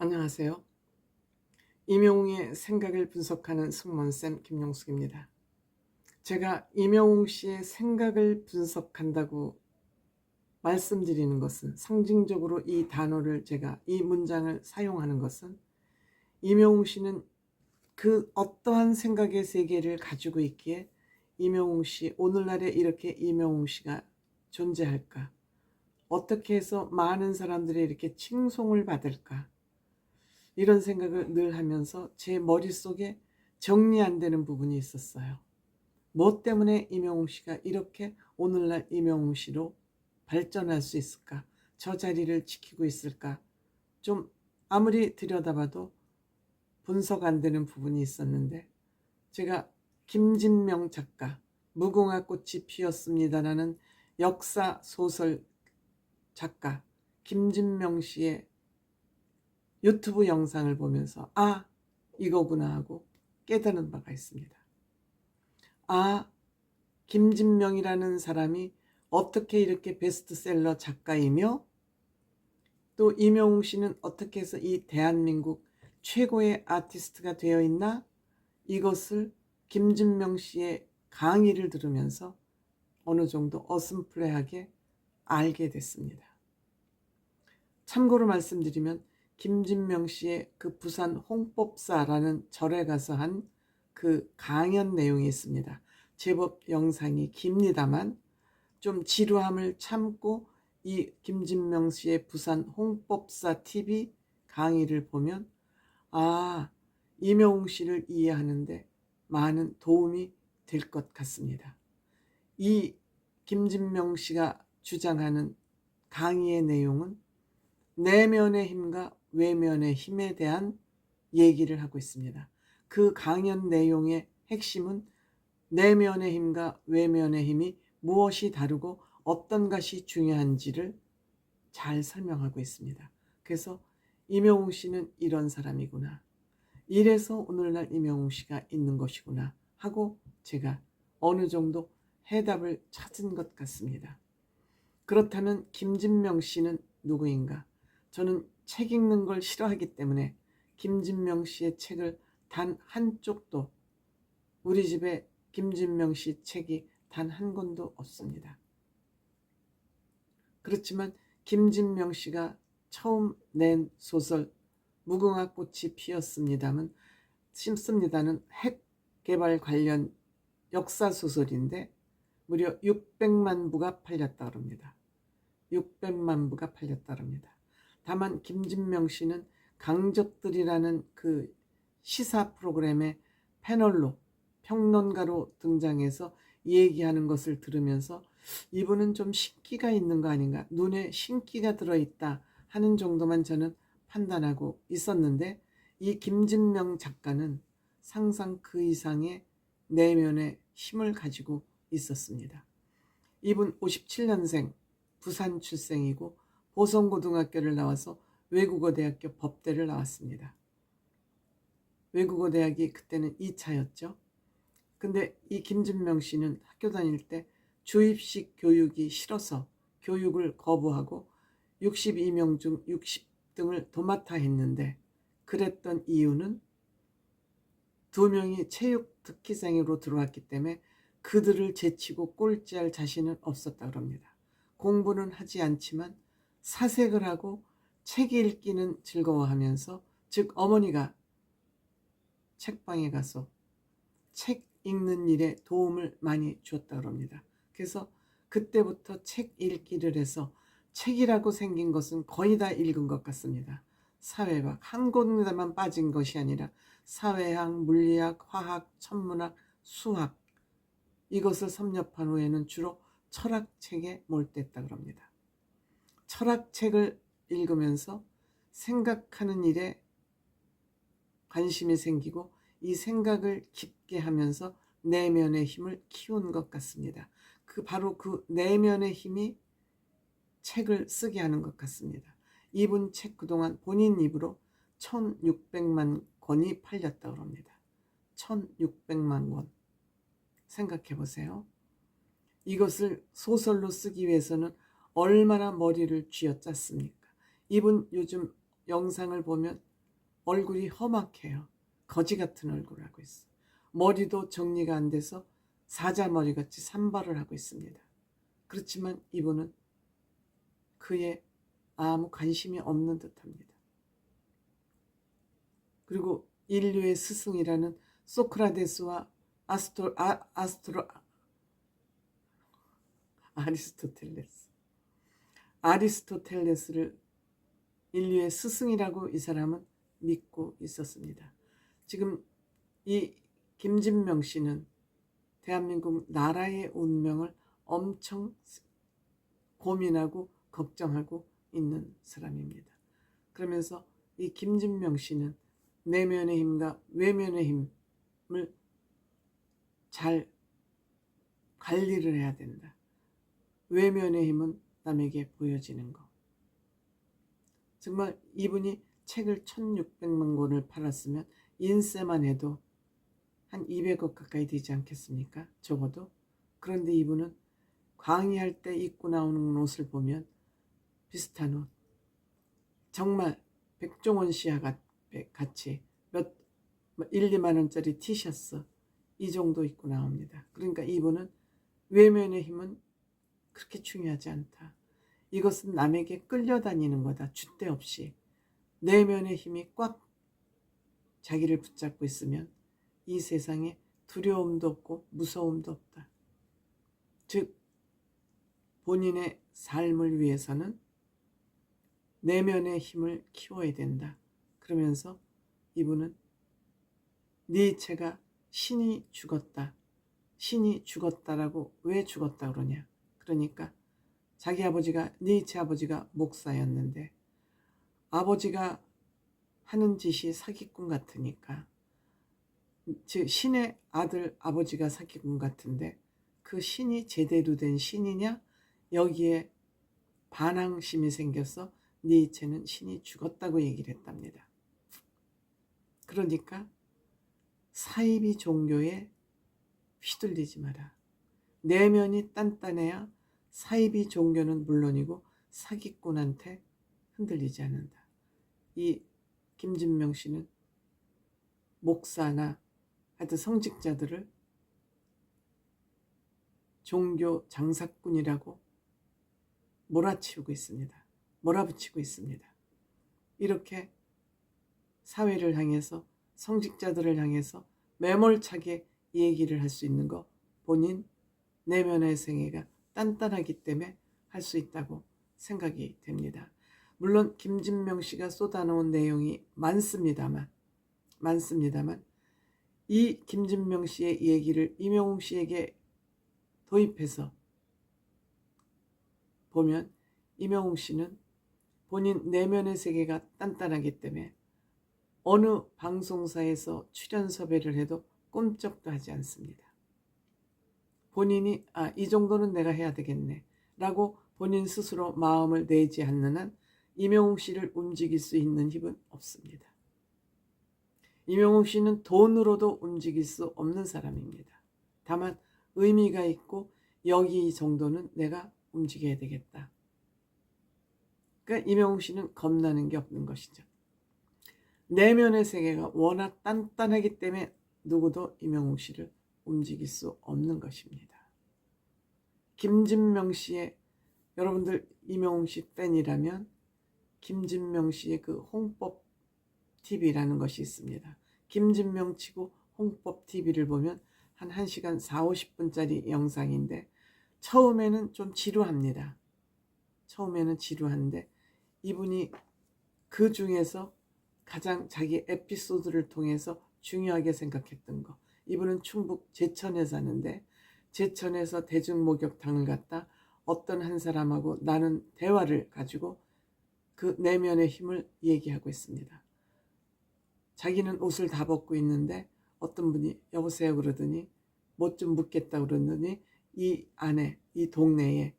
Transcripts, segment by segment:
안녕하세요. 임영웅의 생각을 분석하는 승무원쌤 김용숙입니다. 제가 임영웅 씨의 생각을 분석한다고 말씀드리는 것은, 상징적으로 이 단어를, 제가 이 문장을 사용하는 것은, 임영웅 씨는 그 어떠한 생각의 세계를 가지고 있기에 임영웅 씨, 오늘날에 이렇게 임영웅 씨가 존재할까? 어떻게 해서 많은 사람들이 이렇게 칭송을 받을까? 이런 생각을 늘 하면서 제 머릿속에 정리 안 되는 부분이 있었어요. 뭐 때문에 임영웅 씨가 이렇게 오늘날 임영웅 씨로 발전할 수 있을까? 저 자리를 지키고 있을까? 좀 아무리 들여다봐도 분석 안 되는 부분이 있었는데, 제가 김진명 작가, 무궁화 꽃이 피었습니다라는 역사 소설 작가 김진명 씨의 유튜브 영상을 보면서 이거구나 하고 깨달은 바가 있습니다. 김진명이라는 사람이 어떻게 이렇게 베스트셀러 작가이며, 또 임영웅 씨는 어떻게 해서 이 대한민국 최고의 아티스트가 되어 있나? 이것을 김진명 씨의 강의를 들으면서 어느 정도 어슴푸레하게 알게 됐습니다. 참고로 말씀드리면, 김진명 씨의 그 부산 홍법사라는 절에 가서 한 그 강연 내용이 있습니다. 제법 영상이 깁니다만 좀 지루함을 참고 이 김진명 씨의 부산 홍법사 TV 강의를 보면 임영웅 씨를 이해하는데 많은 도움이 될 것 같습니다. 이 김진명 씨가 주장하는 강의의 내용은 내면의 힘과 외면의 힘에 대한 얘기를 하고 있습니다. 그 강연 내용의 핵심은 내면의 힘과 외면의 힘이 무엇이 다르고 어떤 것이 중요한지를 잘 설명하고 있습니다. 그래서 임영웅 씨는 이런 사람이구나, 이래서 오늘날 임영웅 씨가 있는 것이구나 하고 제가 어느 정도 해답을 찾은 것 같습니다. 그렇다면 김진명 씨는 누구인가? 저는 책 읽는 걸 싫어하기 때문에 김진명 씨의 책을 단 한쪽도, 우리 집에 김진명 씨 책이 단 한 권도 없습니다. 그렇지만 김진명 씨가 처음 낸 소설 무궁화 꽃이 피었습니다는 핵 개발 관련 역사 소설인데 무려 600만 부가 팔렸다고 합니다. 600만 부가 팔렸다고 합니다. 다만 김진명 씨는 강적들이라는 그 시사 프로그램의 패널로, 평론가로 등장해서 얘기하는 것을 들으면서 이분은 좀 신기가 있는 거 아닌가, 눈에 신기가 들어있다 하는 정도만 저는 판단하고 있었는데, 이 김진명 작가는 상상 그 이상의 내면의 힘을 가지고 있었습니다. 이분 57년생 부산 출생이고 보성고등학교를 나와서 외국어대학교 법대를 나왔습니다. 외국어대학이 그때는 2차였죠. 근데 이 김진명 씨는 학교 다닐 때 주입식 교육이 싫어서 교육을 거부하고 62명 중 60등을 도맡아 했는데, 그랬던 이유는 2명이 체육 특기생으로 들어왔기 때문에 그들을 제치고 꼴찌할 자신은 없었다고 합니다. 공부는 하지 않지만 사색을 하고 책 읽기는 즐거워하면서, 즉 어머니가 책방에 가서 책 읽는 일에 도움을 많이 주었다고 합니다. 그래서 그때부터 책 읽기를 해서 책이라고 생긴 것은 거의 다 읽은 것 같습니다. 사회학 한 군데만 빠진 것이 아니라 사회학, 물리학, 화학, 천문학, 수학, 이것을 섭렵한 후에는 주로 철학책에 몰두했다고 합니다. 철학책을 읽으면서 생각하는 일에 관심이 생기고 이 생각을 깊게 하면서 내면의 힘을 키운 것 같습니다. 바로 그 내면의 힘이 책을 쓰게 하는 것 같습니다. 이분 책 그동안 본인 입으로 1600만 권이 팔렸다고 합니다. 1600만 권. 생각해 보세요. 이것을 소설로 쓰기 위해서는 얼마나 머리를 쥐어짰습니까? 이분 요즘 영상을 보면 얼굴이 험악해요. 거지 같은 얼굴을 하고 있어. 머리도 정리가 안 돼서 사자머리같이 산발을 하고 있습니다. 그렇지만 이분은 그에 아무 관심이 없는 듯합니다. 그리고 인류의 스승이라는 소크라테스와 아리스토텔레스를 인류의 스승이라고 이 사람은 믿고 있었습니다. 지금 이 김진명 씨는 대한민국 나라의 운명을 엄청 고민하고 걱정하고 있는 사람입니다. 그러면서 이 김진명 씨는 내면의 힘과 외면의 힘을 잘 관리를 해야 된다. 외면의 힘은 남에게 보여지는 거. 정말 이분이 책을 1600만 권을 팔았으면 인쇄만 해도 한 200억 가까이 되지 않겠습니까? 적어도. 그런데 이분은 강의할 때 입고 나오는 옷을 보면 비슷한 옷, 정말 백종원 씨와 같이 1, 2만 원짜리 티셔츠 이 정도 입고 나옵니다. 그러니까 이분은 외면의 힘은 그렇게 중요하지 않다. 이것은 남에게 끌려다니는 거다. 줏대 없이. 내면의 힘이 꽉 자기를 붙잡고 있으면 이 세상에 두려움도 없고 무서움도 없다. 즉 본인의 삶을 위해서는 내면의 힘을 키워야 된다. 그러면서 이분은 니체가 신이 죽었다. 신이 죽었다라고 왜 죽었다 그러냐. 그러니까 자기 아버지가 니체 아버지가 목사였는데 아버지가 하는 짓이 사기꾼 같으니까 즉 신의 아들 아버지가 사기꾼 같은데 그 신이 제대로 된 신이냐 여기에 반항심이 생겨서 니체는 신이 죽었다고 얘기를 했답니다. 그러니까 사이비 종교에 휘둘리지 마라. 내면이 단단해야 사이비 종교는 물론이고 사기꾼한테 흔들리지 않는다. 이 김진명 씨는 목사나 하여튼 성직자들을 종교 장사꾼이라고 몰아치우고 있습니다. 몰아붙이고 있습니다. 이렇게 사회를 향해서 성직자들을 향해서 매몰차게 얘기를 할 수 있는 거 본인 내면의 생애가 단단하기 때문에 할 수 있다고 생각이 됩니다. 물론 김진명 씨가 쏟아놓은 내용이 많습니다만 이 김진명 씨의 얘기를 임영웅 씨에게 도입해서 보면 임영웅 씨는 본인 내면의 세계가 단단하기 때문에 어느 방송사에서 출연 섭외를 해도 꼼짝도 하지 않습니다. 본인이 이 정도는 내가 해야 되겠네 라고 본인 스스로 마음을 내지 않는 한 임영웅 씨를 움직일 수 있는 힘은 없습니다. 임영웅 씨는 돈으로도 움직일 수 없는 사람입니다. 다만 의미가 있고 여기 이 정도는 내가 움직여야 되겠다. 그러니까 임영웅 씨는 겁나는 게 없는 것이죠. 내면의 세계가 워낙 단단하기 때문에 누구도 임영웅 씨를 움직일 수 없는 것입니다. 김진명 씨의 여러분들 임영웅 씨 팬이라면 김진명 씨의 그 홍법 TV라는 것이 있습니다. 김진명 치고 홍법 TV를 보면 한 1시간 40-50분짜리 영상인데 처음에는 좀 지루합니다. 처음에는 지루한데 이분이 그 중에서 가장 자기 에피소드를 통해서 중요하게 생각했던 거. 이분은 충북 제천에 사는데 제천에서 대중목욕탕을 갔다 어떤 한 사람하고 나눈 대화를 가지고 그 내면의 힘을 얘기하고 있습니다. 자기는 옷을 다 벗고 있는데 어떤 분이 여보세요 그러더니 뭐 좀 묻겠다 그러더니 이 안에 이 동네에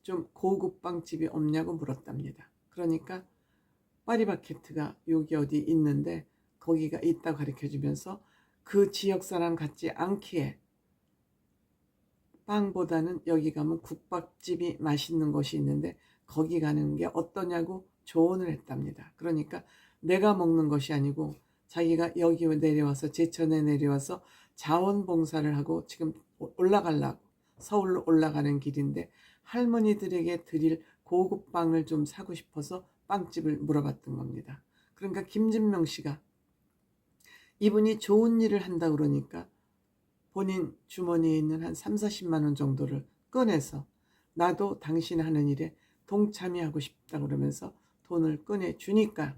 좀 고급 빵집이 없냐고 물었답니다. 그러니까 파리바게트가 여기 어디 있는데 거기가 있다고 가르쳐주면서 그 지역 사람 같지 않기에 빵보다는 여기 가면 국밥집이 맛있는 곳이 있는데 거기 가는 게 어떠냐고 조언을 했답니다. 그러니까 내가 먹는 것이 아니고 자기가 여기 내려와서 제천에 내려와서 자원봉사를 하고 지금 올라가려고 서울로 올라가는 길인데 할머니들에게 드릴 고급 빵을 좀 사고 싶어서 빵집을 물어봤던 겁니다. 그러니까 김진명 씨가 이분이 좋은 일을 한다 그러니까 본인 주머니에 있는 한 3, 40만 원 정도를 꺼내서 나도 당신 하는 일에 동참하고 싶다 그러면서 돈을 꺼내 주니까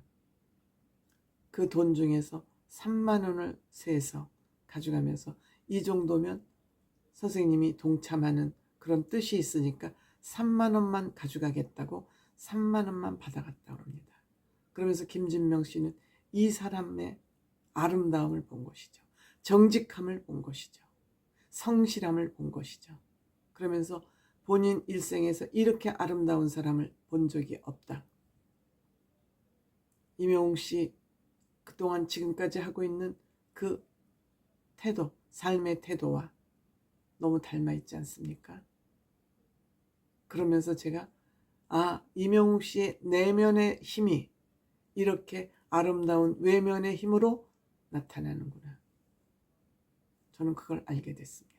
그 돈 중에서 3만 원을 세서 가져가면서 이 정도면 선생님이 동참하는 그런 뜻이 있으니까 3만 원만 가져가겠다고 3만 원만 받아갔다고 합니다. 그러면서 김진명 씨는 이 사람의 아름다움을 본 것이죠. 정직함을 본 것이죠. 성실함을 본 것이죠. 그러면서 본인 일생에서 이렇게 아름다운 사람을 본 적이 없다. 임영웅 씨 그동안 지금까지 하고 있는 그 태도, 삶의 태도와 너무 닮아 있지 않습니까? 그러면서 제가 임영웅 씨의 내면의 힘이 이렇게 아름다운 외면의 힘으로 나타나는구나. 저는 그걸 알게 됐습니다.